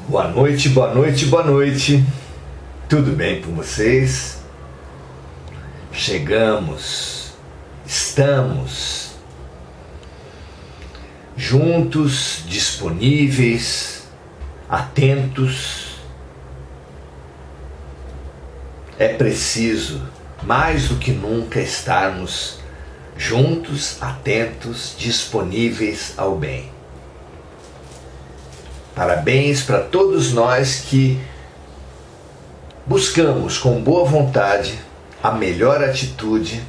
Boa noite, boa noite, boa noite. Tudo bem com vocês? Estamos juntos, disponíveis, atentos. É preciso, mais do que nunca, estarmos juntos, atentos, disponíveis ao bem. Parabéns para todos nós que buscamos com boa vontade a melhor atitude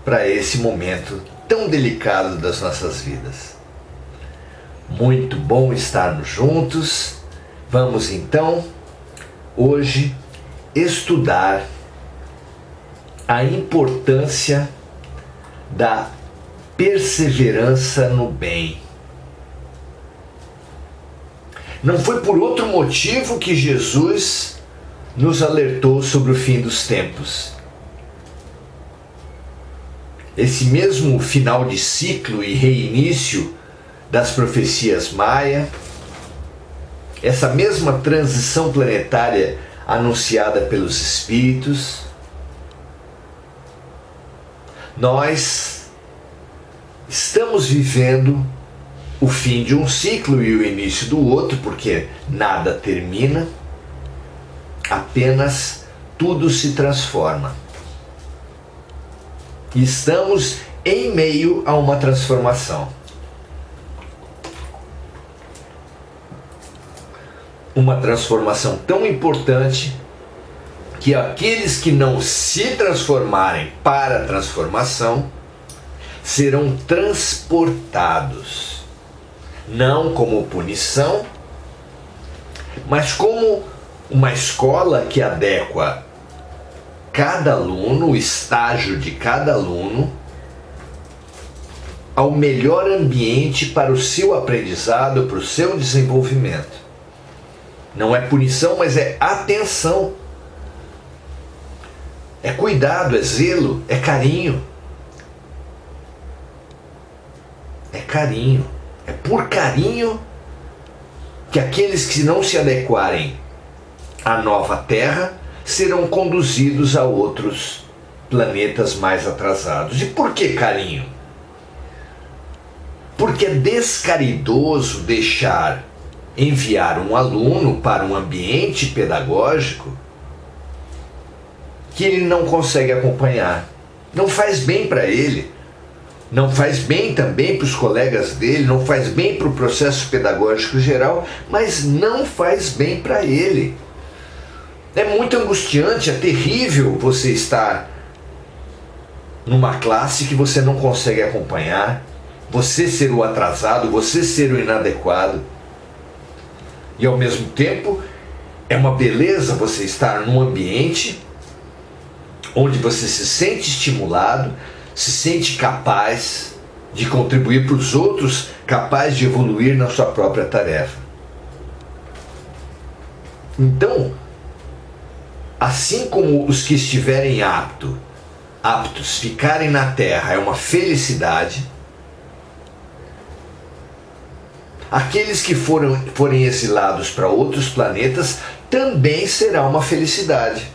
para esse momento tão delicado das nossas vidas. Muito bom estarmos juntos. Vamos então, hoje, estudar a importância da perseverança no bem. Não foi por outro motivo que Jesus nos alertou sobre o fim dos tempos. Esse mesmo final de ciclo e reinício das profecias maia, essa mesma transição planetária anunciada pelos Espíritos, nós estamos vivendo o fim de um ciclo e o início do outro, porque nada termina, apenas tudo se transforma. E estamos em meio a uma transformação. Uma transformação tão importante que aqueles que não se transformarem para a transformação serão transportados. Não como punição, mas como uma escola que adequa cada aluno, o estágio de cada aluno, ao melhor ambiente para o seu aprendizado, para o seu desenvolvimento. Não é punição, mas é atenção. É cuidado, é zelo, é carinho. É carinho. É por carinho que aqueles que não se adequarem à nova Terra serão conduzidos a outros planetas mais atrasados. E por que carinho? Porque é descaridoso enviar um aluno para um ambiente pedagógico que ele não consegue acompanhar. Não faz bem para ele. Não faz bem também para os colegas dele, não faz bem para o processo pedagógico geral, mas não faz bem para ele. É muito angustiante, é terrível você estar numa classe que você não consegue acompanhar, você ser o atrasado, você ser o inadequado. E ao mesmo tempo, é uma beleza você estar num ambiente onde você se sente estimulado, se sente capaz de contribuir para os outros, capaz de evoluir na sua própria tarefa. Então, assim como os que estiverem aptos ficarem na Terra é uma felicidade, aqueles que forem exilados para outros planetas também será uma felicidade.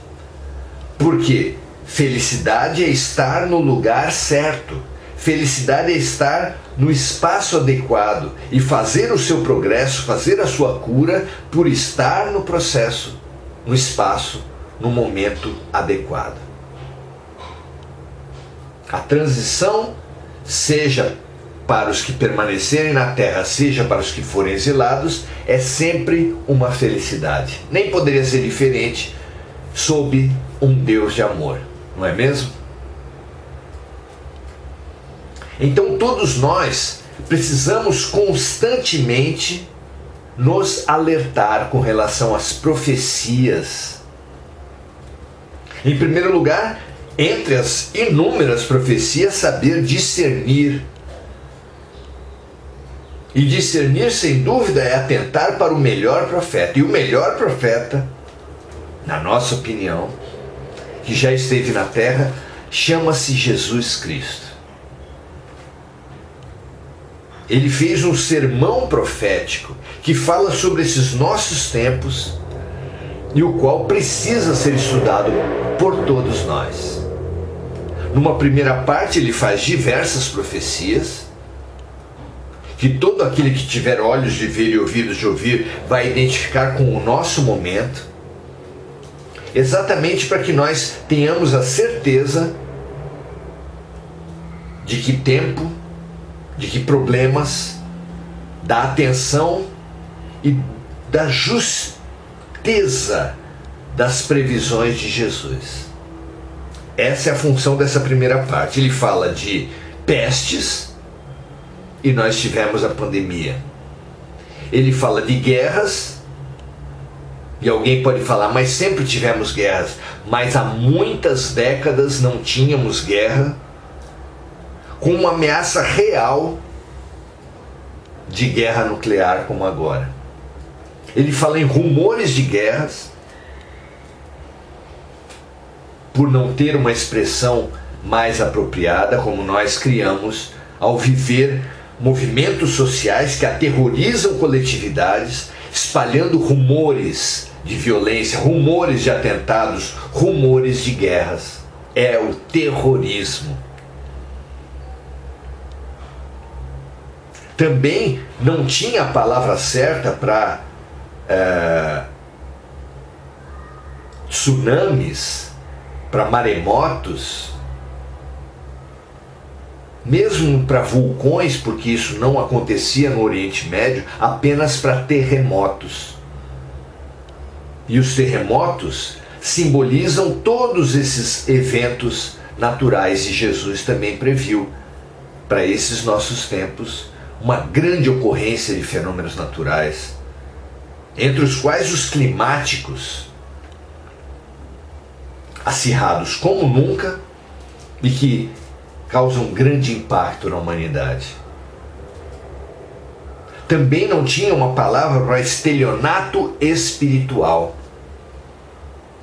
Por quê? Felicidade é estar no lugar certo. Felicidade é estar no espaço adequado e fazer o seu progresso, fazer a sua cura por estar no processo, no espaço, no momento adequado. A transição, seja para os que permanecerem na Terra, seja para os que forem exilados, é sempre uma felicidade. Nem poderia ser diferente sob um Deus de amor. Não é mesmo? Então todos nós precisamos constantemente nos alertar com relação às profecias. Em primeiro lugar, entre as inúmeras profecias, saber discernir. E discernir, sem dúvida, é atentar para o melhor profeta. E o melhor profeta, na nossa opinião, que já esteve na Terra, chama-se Jesus Cristo. Ele fez um sermão profético que fala sobre esses nossos tempos e o qual precisa ser estudado por todos nós. Numa primeira parte, ele faz diversas profecias que todo aquele que tiver olhos de ver e ouvidos de ouvir vai identificar com o nosso momento, exatamente para que nós tenhamos a certeza de que tempo, de que problemas, da atenção e da justeza das previsões de Jesus. Essa é a função dessa primeira parte. Ele fala de pestes, e nós tivemos a pandemia. Ele fala de guerras, e alguém pode falar, mas sempre tivemos guerras, mas há muitas décadas não tínhamos guerra, com uma ameaça real de guerra nuclear como agora. Ele fala em rumores de guerras, por não ter uma expressão mais apropriada, como nós criamos ao viver movimentos sociais que aterrorizam coletividades, espalhando rumores de violência, rumores de atentados, rumores de guerras. É o terrorismo. Também não tinha a palavra certa para tsunamis, para maremotos, mesmo para vulcões, porque isso não acontecia no Oriente Médio, apenas para terremotos. E os terremotos simbolizam todos esses eventos naturais, e Jesus também previu para esses nossos tempos uma grande ocorrência de fenômenos naturais, entre os quais os climáticos, acirrados como nunca e que causam um grande impacto na humanidade. Também não tinha uma palavra para estelionato espiritual.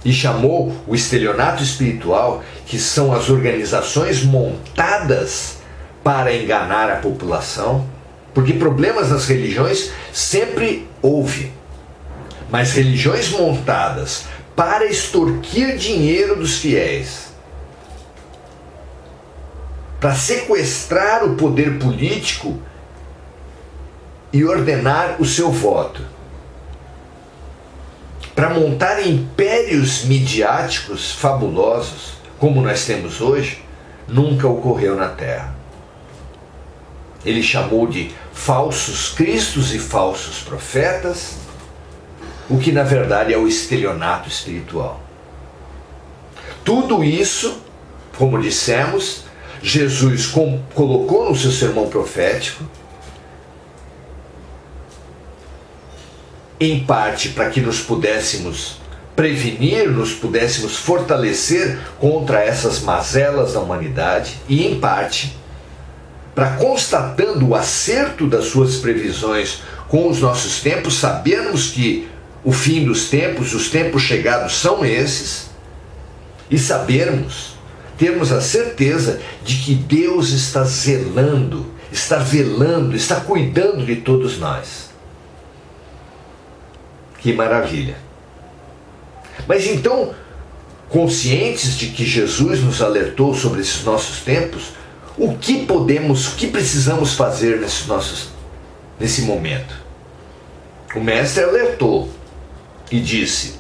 E chamou o estelionato espiritual, que são as organizações montadas para enganar a população, porque problemas nas religiões sempre houve, mas religiões montadas para extorquir dinheiro dos fiéis, para sequestrar o poder político e ordenar o seu voto, para montar impérios midiáticos fabulosos, como nós temos hoje, nunca ocorreu na Terra. Ele chamou de falsos cristos e falsos profetas, o que na verdade é o estelionato espiritual. Tudo isso, como dissemos, Jesus colocou no seu sermão profético, em parte para que nos pudéssemos prevenir, nos pudéssemos fortalecer contra essas mazelas da humanidade, e em parte para, constatando o acerto das suas previsões com os nossos tempos, sabermos que o fim dos tempos, os tempos chegados são esses, e termos a certeza de que Deus está zelando, está velando, está cuidando de todos nós. Que maravilha! Mas então, conscientes de que Jesus nos alertou sobre esses nossos tempos, o que precisamos fazer nesse momento? O mestre alertou e disse: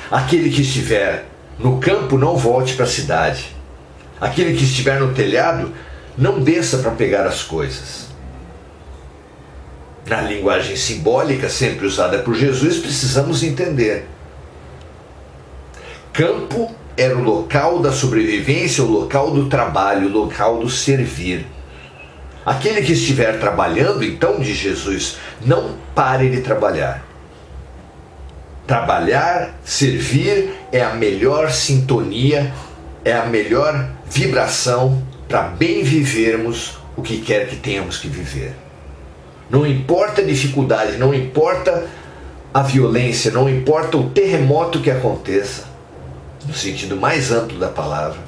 aquele que estiver no campo, não volte para a cidade. Aquele que estiver no telhado, não desça para pegar as coisas. Na linguagem simbólica sempre usada por Jesus, precisamos entender. Campo era o local da sobrevivência, o local do trabalho, o local do servir. Aquele que estiver trabalhando, então, diz Jesus, não pare de trabalhar. Trabalhar, servir é a melhor sintonia, é a melhor vibração para bem vivermos o que quer que tenhamos que viver. Não importa a dificuldade, não importa a violência, não importa o terremoto que aconteça, no sentido mais amplo da palavra.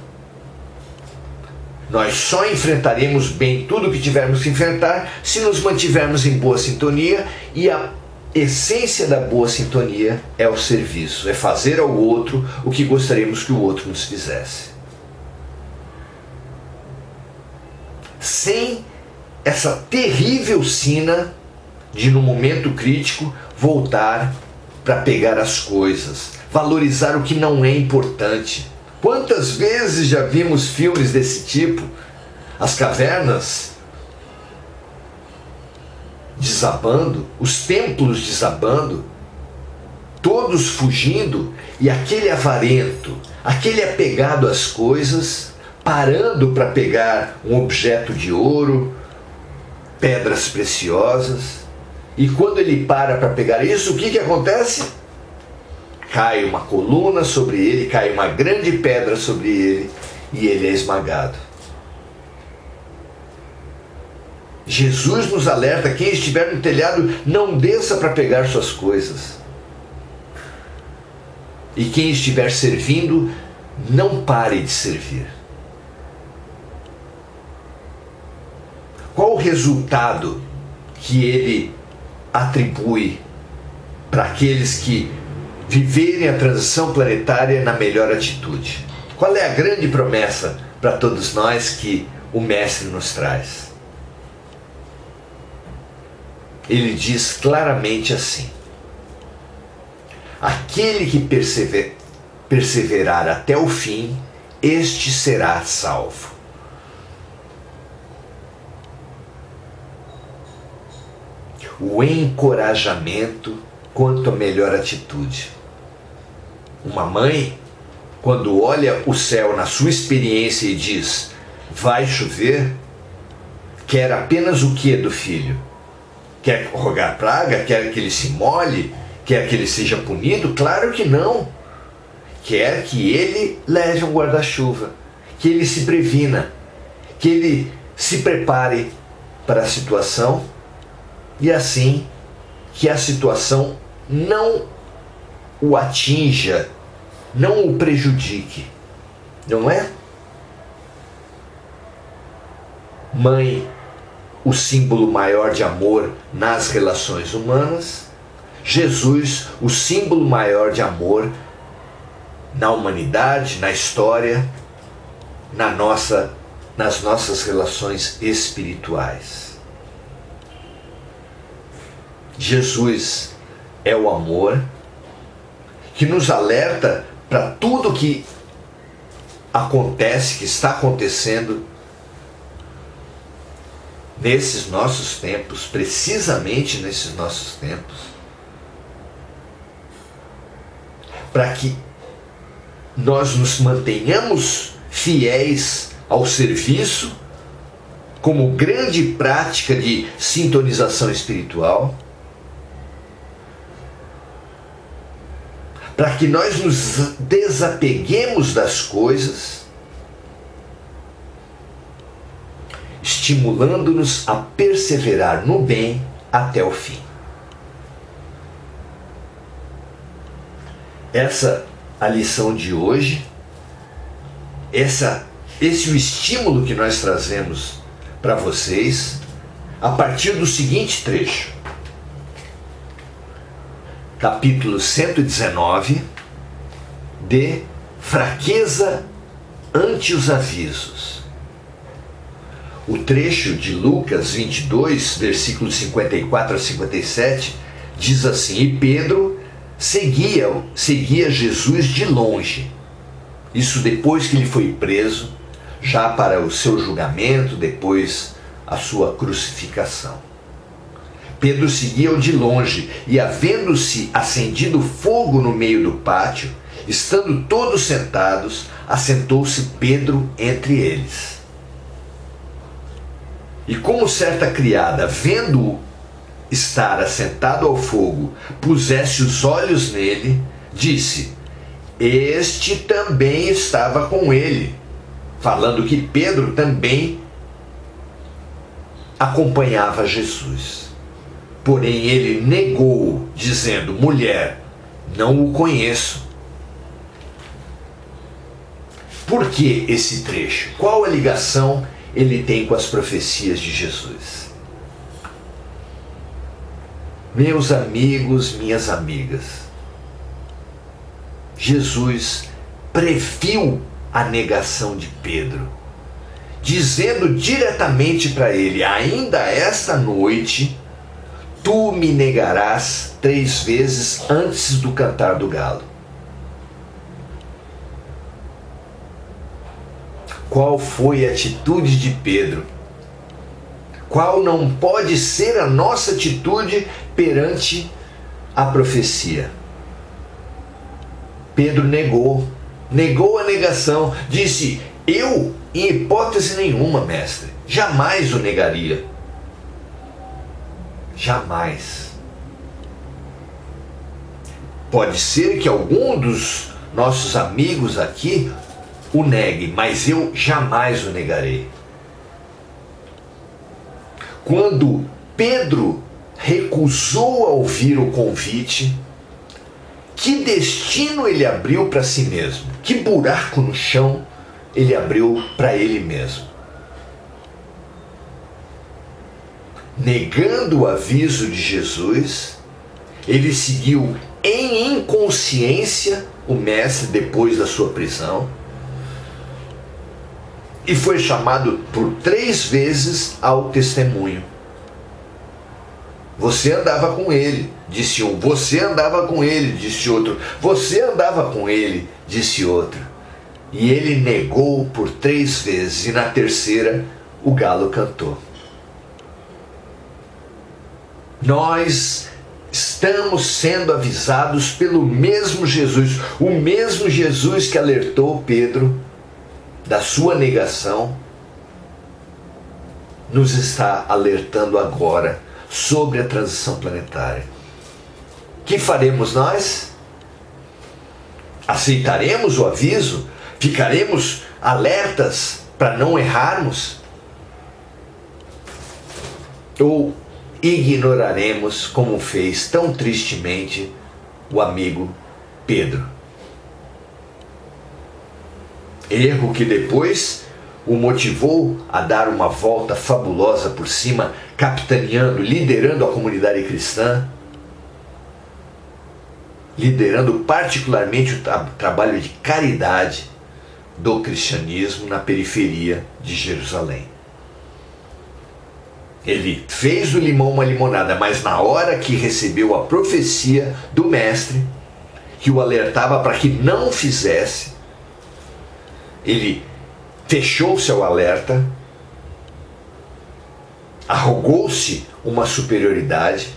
Nós só enfrentaremos bem tudo o que tivermos que enfrentar se nos mantivermos em boa sintonia, e a essência da boa sintonia é o serviço, é fazer ao outro o que gostaríamos que o outro nos fizesse. Sem essa terrível sina de, no momento crítico, voltar para pegar as coisas, valorizar o que não é importante. Quantas vezes já vimos filmes desse tipo? As cavernas desabando, os templos desabando, todos fugindo, e aquele avarento, aquele apegado às coisas, parando para pegar um objeto de ouro, pedras preciosas, e quando ele para pegar isso, o que acontece? Cai uma coluna sobre ele, cai uma grande pedra sobre ele, e ele é esmagado. Jesus nos alerta: quem estiver no telhado, não desça para pegar suas coisas. E quem estiver servindo, não pare de servir. Qual o resultado que ele atribui para aqueles que viverem a transição planetária na melhor atitude? Qual é a grande promessa para todos nós que o Mestre nos traz? Ele diz claramente assim: aquele que perseverar até o fim, este será salvo. O encorajamento quanto à melhor atitude. Uma mãe, quando olha o céu na sua experiência e diz: vai chover, quer apenas o que do filho? Quer rogar praga? Quer que ele se molhe? Quer que ele seja punido? Claro que não. Quer que ele leve um guarda-chuva, que ele se previna, que ele se prepare para a situação, e assim que a situação não o atinja, não o prejudique, não é? Mãe, o símbolo maior de amor nas relações humanas. Jesus, o símbolo maior de amor na humanidade, na história, nas nossas relações espirituais. Jesus é o amor que nos alerta para tudo que acontece, que está acontecendo nesses nossos tempos, precisamente nesses nossos tempos, para que nós nos mantenhamos fiéis ao serviço como grande prática de sintonização espiritual, para que nós nos desapeguemos das coisas, estimulando-nos a perseverar no bem até o fim. Essa a lição de hoje, esse é o estímulo que nós trazemos para vocês a partir do seguinte trecho. Capítulo 119, de fraqueza ante os avisos. O trecho de Lucas 22, versículos 54 a 57, diz assim: e Pedro seguia Jesus de longe. Isso depois que ele foi preso, já para o seu julgamento, depois a sua crucificação. Pedro seguia-o de longe, e havendo-se acendido fogo no meio do pátio, estando todos sentados, assentou-se Pedro entre eles. E como certa criada, vendo-o estar assentado ao fogo, pusesse os olhos nele, disse: este também estava com ele, falando que Pedro também acompanhava Jesus. Porém ele negou, dizendo: mulher, não o conheço. Por que esse trecho? Qual a ligação ele tem com as profecias de Jesus? Meus amigos, minhas amigas, Jesus previu a negação de Pedro, dizendo diretamente para ele: ainda esta noite tu me negarás 3 vezes antes do cantar do galo. Qual foi a atitude de Pedro? Qual não pode ser a nossa atitude perante a profecia? Pedro negou a negação, disse: eu, em hipótese nenhuma, mestre, jamais o negaria. Jamais. Pode ser que algum dos nossos amigos aqui o negue, mas eu jamais o negarei. Quando Pedro recusou a ouvir o convite, que destino ele abriu para si mesmo? Que buraco no chão ele abriu para ele mesmo? Negando o aviso de Jesus, ele seguiu em inconsciência o mestre depois da sua prisão e foi chamado por 3 vezes ao testemunho. Você andava com ele, disse um. Você andava com ele, disse outro. Você andava com ele, disse outro. E ele negou por 3 vezes, e na terceira o galo cantou. Nós estamos sendo avisados pelo mesmo Jesus, o mesmo Jesus que alertou Pedro da sua negação, nos está alertando agora sobre a transição planetária. Que faremos nós? Aceitaremos o aviso? Ficaremos alertas para não errarmos? Ou ignoraremos, como fez tão tristemente o amigo Pedro? Erro que depois o motivou a dar uma volta fabulosa por cima, capitaneando, liderando a comunidade cristã, liderando particularmente o trabalho de caridade do cristianismo na periferia de Jerusalém. Ele fez do limão uma limonada, mas na hora que recebeu a profecia do mestre, que o alertava para que não fizesse, ele fechou-se ao alerta, arrogou-se uma superioridade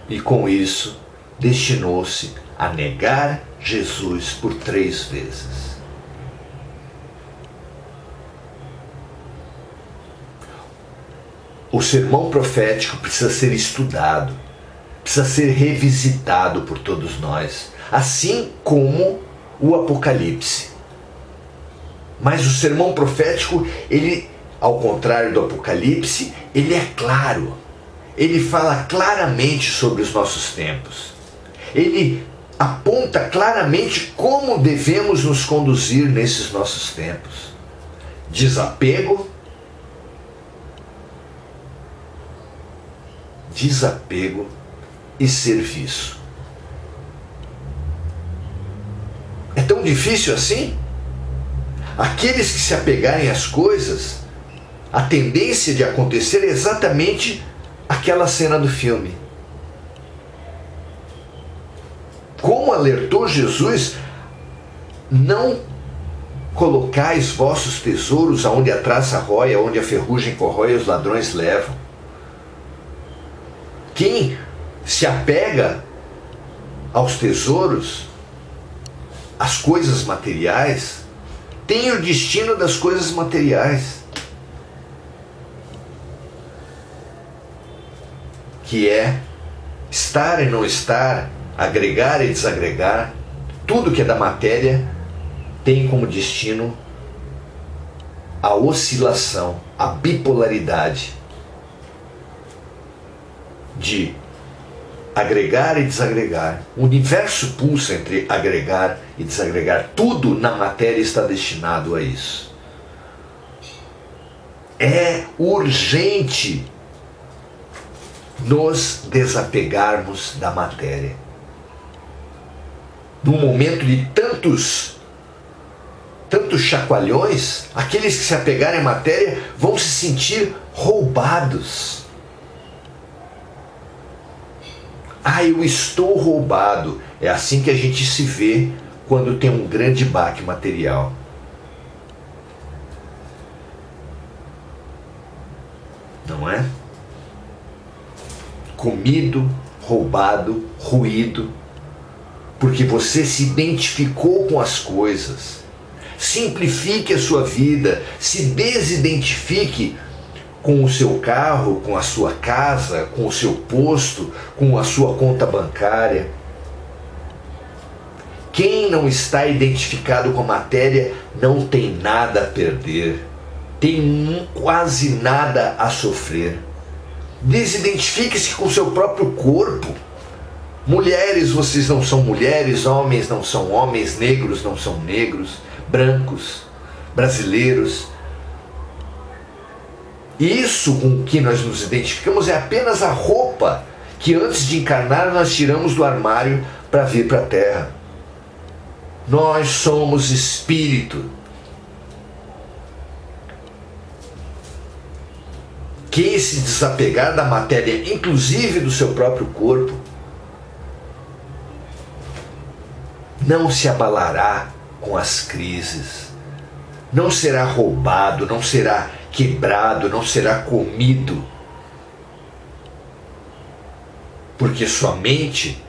e com isso destinou-se a negar Jesus por 3 vezes. O sermão profético precisa ser estudado, precisa ser revisitado por todos nós, assim como o Apocalipse. Mas o sermão profético, ele, ao contrário do Apocalipse, ele é claro. Ele fala claramente sobre os nossos tempos. Ele aponta claramente como devemos nos conduzir nesses nossos tempos. Desapego e serviço. É tão difícil assim? Aqueles que se apegarem às coisas, a tendência de acontecer é exatamente aquela cena do filme. Como alertou Jesus, não colocais vossos tesouros aonde a traça rói, aonde a ferrugem corrói e os ladrões levam. Quem se apega aos tesouros, às coisas materiais, tem o destino das coisas materiais, que é estar e não estar, agregar e desagregar. Tudo que é da matéria tem como destino a oscilação, a bipolaridade de agregar e desagregar. O universo pulsa entre agregar e desagregar. Tudo na matéria está destinado a isso. É urgente nos desapegarmos da matéria. Num momento de tantos chacoalhões, aqueles que se apegarem à matéria vão se sentir roubados. Eu estou roubado. É assim que a gente se vê quando tem um grande baque material. Não é? Comido, roubado, ruído, porque você se identificou com as coisas. Simplifique a sua vida, se desidentifique com o seu carro, com a sua casa, com o seu posto, com a sua conta bancária. Quem não está identificado com a matéria não tem nada a perder, tem quase nada a sofrer. Desidentifique-se com o seu próprio corpo. Mulheres, vocês não são mulheres, homens não são homens, negros não são negros, brancos, brasileiros. Isso com que nós nos identificamos é apenas a roupa que antes de encarnar nós tiramos do armário para vir para a Terra. Nós somos espírito. Quem se desapegar da matéria, inclusive do seu próprio corpo, não se abalará com as crises, não será roubado, não será quebrado, não será comido, porque sua mente,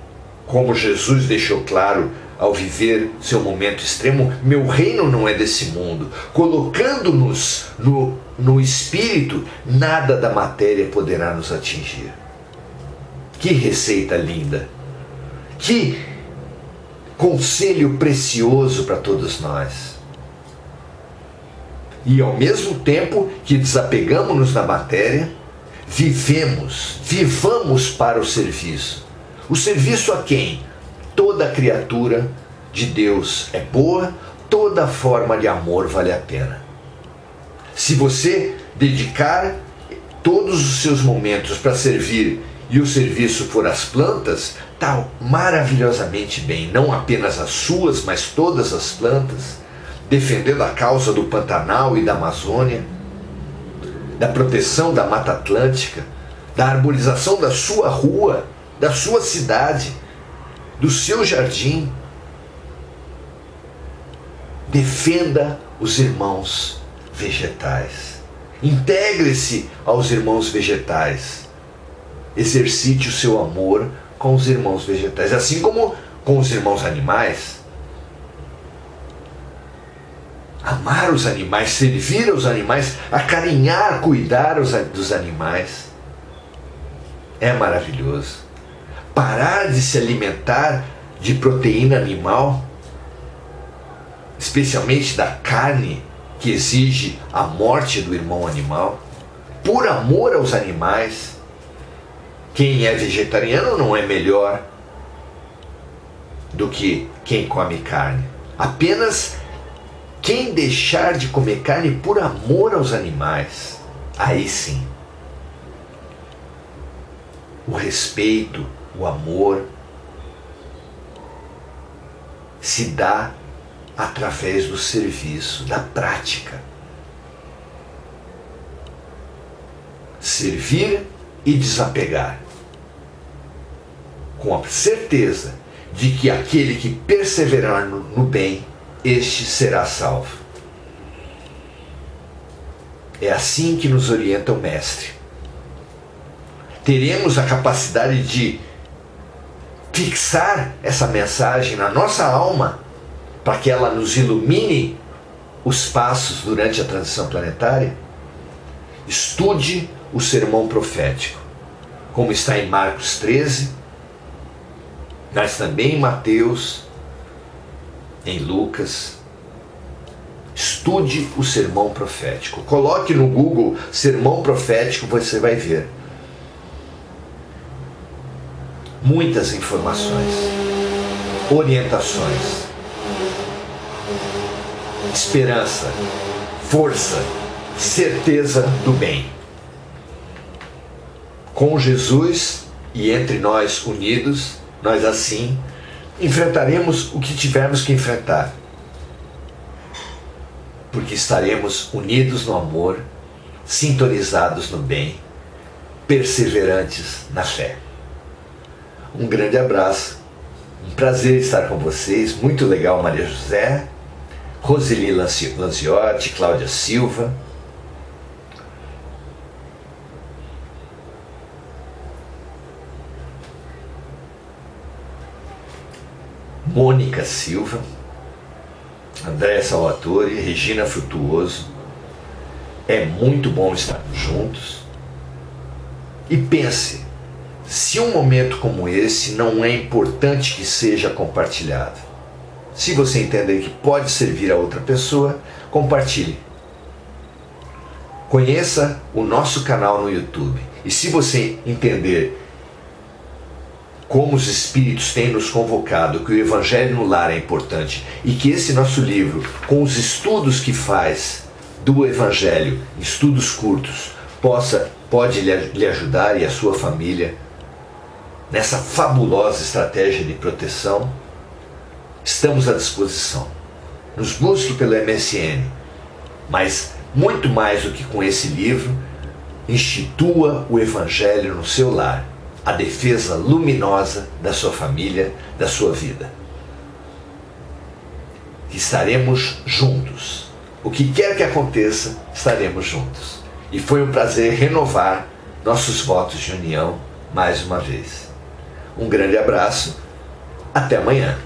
como Jesus deixou claro ao viver seu momento extremo, meu reino não é desse mundo. Colocando-nos no espírito, nada da matéria poderá nos atingir. Que receita linda! Que conselho precioso para todos nós. E ao mesmo tempo que desapegamos-nos da matéria, vivamos para o serviço. O serviço a quem? Toda criatura de Deus é boa, toda forma de amor vale a pena. Se você dedicar todos os seus momentos para servir e o serviço for as plantas, está maravilhosamente bem, não apenas as suas, mas todas as plantas, defendendo a causa do Pantanal e da Amazônia, da proteção da Mata Atlântica, da arborização da sua rua, da sua cidade, do seu jardim. Defenda os irmãos vegetais. Integre-se aos irmãos vegetais. Exercite o seu amor com os irmãos vegetais, assim como com os irmãos animais. Amar os animais, servir aos animais, acarinhar, cuidar dos animais. É maravilhoso. Parar de se alimentar de proteína animal, especialmente da carne que exige a morte do irmão animal, por amor aos animais. Quem é vegetariano não é melhor do que quem come carne. Apenas quem deixar de comer carne por amor aos animais, aí sim. O respeito, o amor se dá através do serviço, da prática. Servir e desapegar, com a certeza de que aquele que perseverar no bem, este será salvo. É assim que nos orienta o Mestre. Teremos a capacidade de fixar essa mensagem na nossa alma, para que ela nos ilumine os passos durante a transição planetária? Estude o sermão profético, como está em Marcos 13, mas também em Mateus, em Lucas. Estude o sermão profético. Coloque no Google sermão profético, você vai ver. muitas informações, orientações, esperança, força, certeza do bem. Com Jesus e entre nós unidos, nós assim enfrentaremos o que tivermos que enfrentar, porque estaremos unidos no amor, sintonizados no bem, perseverantes na fé. Um grande abraço, um prazer estar com vocês, muito legal, Maria José, Roseli Lanciotti, Cláudia Silva, Mônica Silva, Andréa Salvatore, Regina Frutuoso. É muito bom estarmos juntos. E pense, se um momento como esse não é importante que seja compartilhado. Se você entender que pode servir a outra pessoa, compartilhe. Conheça o nosso canal no YouTube. E se você entender como os Espíritos têm nos convocado, que o Evangelho no Lar é importante e que esse nosso livro, com os estudos que faz do Evangelho, estudos curtos, pode lhe ajudar e a sua família nessa fabulosa estratégia de proteção, estamos à disposição. Nos busque pelo MSN, mas muito mais do que com esse livro, institua o Evangelho no seu lar, a defesa luminosa da sua família, da sua vida. Estaremos juntos. O que quer que aconteça, estaremos juntos. E foi um prazer renovar nossos votos de união mais uma vez. Um grande abraço. Até amanhã.